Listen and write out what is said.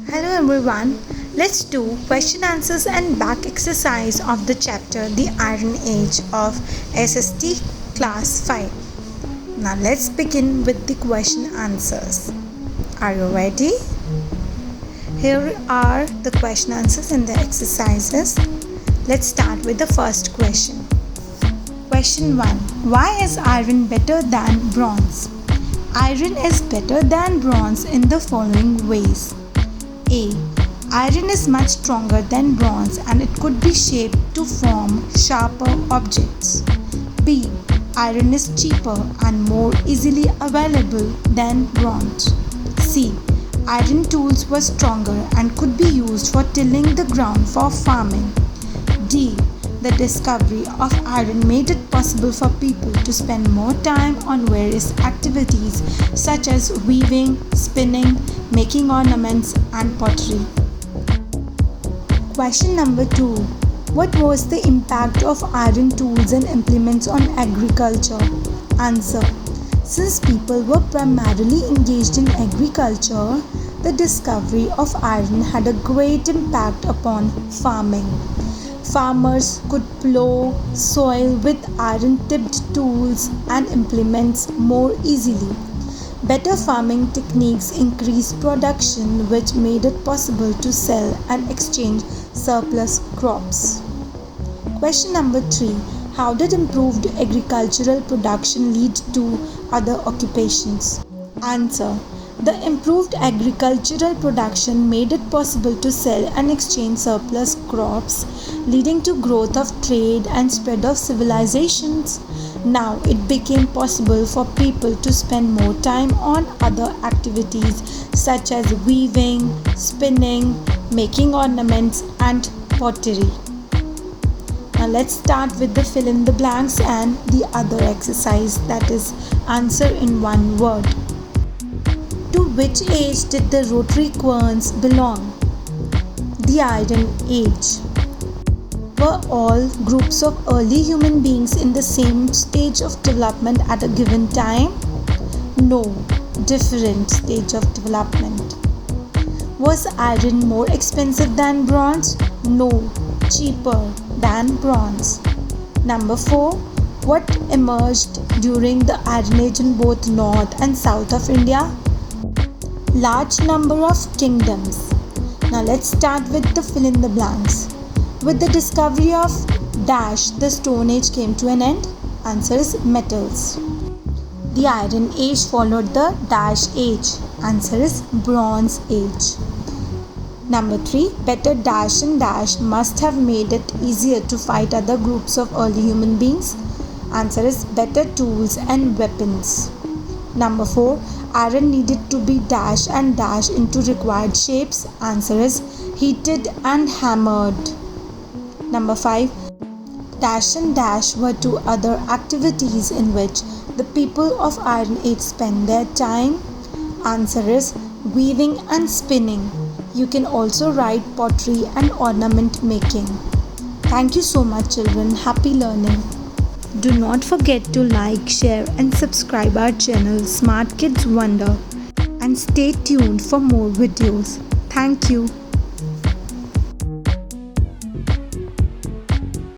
Hello everyone. Let's do question answers and back exercise of the chapter The Iron Age of SST Class 5. Now let's begin with the question answers. Are you ready? Here are the question answers and the exercises. Let's start with the first question. Question 1. Why is iron better than bronze? Iron is better than bronze in the following ways. A. Iron is much stronger than bronze and it could be shaped to form sharper objects. B. Iron is cheaper and more easily available than bronze. C. Iron tools were stronger and could be used for tilling the ground for farming. D. The discovery of iron made it possible for people to spend more time on various activities such as weaving, spinning, making ornaments, and pottery. Question number 2. What was the impact of iron tools and implements on agriculture? Answer. Since people were primarily engaged in agriculture, the discovery of iron had a great impact upon farming. Farmers could plow soil with iron-tipped tools and implements more easily. Better farming techniques increased production, which made it possible to sell and exchange surplus crops. Question number 3. How did improved agricultural production lead to other occupations? Answer. The improved agricultural production made it possible to sell and exchange surplus crops, leading to growth of trade and spread of civilizations. Now it became possible for people to spend more time on other activities such as weaving, spinning, making ornaments, and pottery. Now let's start with the fill in the blanks and the other exercise, that is answer in one word. To which age did the rotary querns belong? The Iron Age. Were all groups of early human beings in the same stage of development at a given time? No, different stage of development. Was iron more expensive than bronze? No, cheaper than bronze. Number 4. What emerged during the Iron Age in both North and South of India? Large number of kingdoms. Now let's start with the fill in the blanks. With the discovery of dash, the Stone Age came to an end. Answer is metals. The Iron Age followed the dash age. Answer is Bronze Age. Number 3. Better dash and dash must have made it easier to fight other groups of early human beings. Answer is better tools and weapons. Number 4. Iron needed to be dashed and dashed into required shapes. Answer is heated and hammered. Number 5. Dash and dash were two other activities in which the people of Iron Age spent their time. Answer is weaving and spinning. You can also write pottery and ornament making. Thank you so much, children. Happy learning. Do not forget to like, share and subscribe our channel Smart Kids Wonder and stay tuned for more videos. Thank you.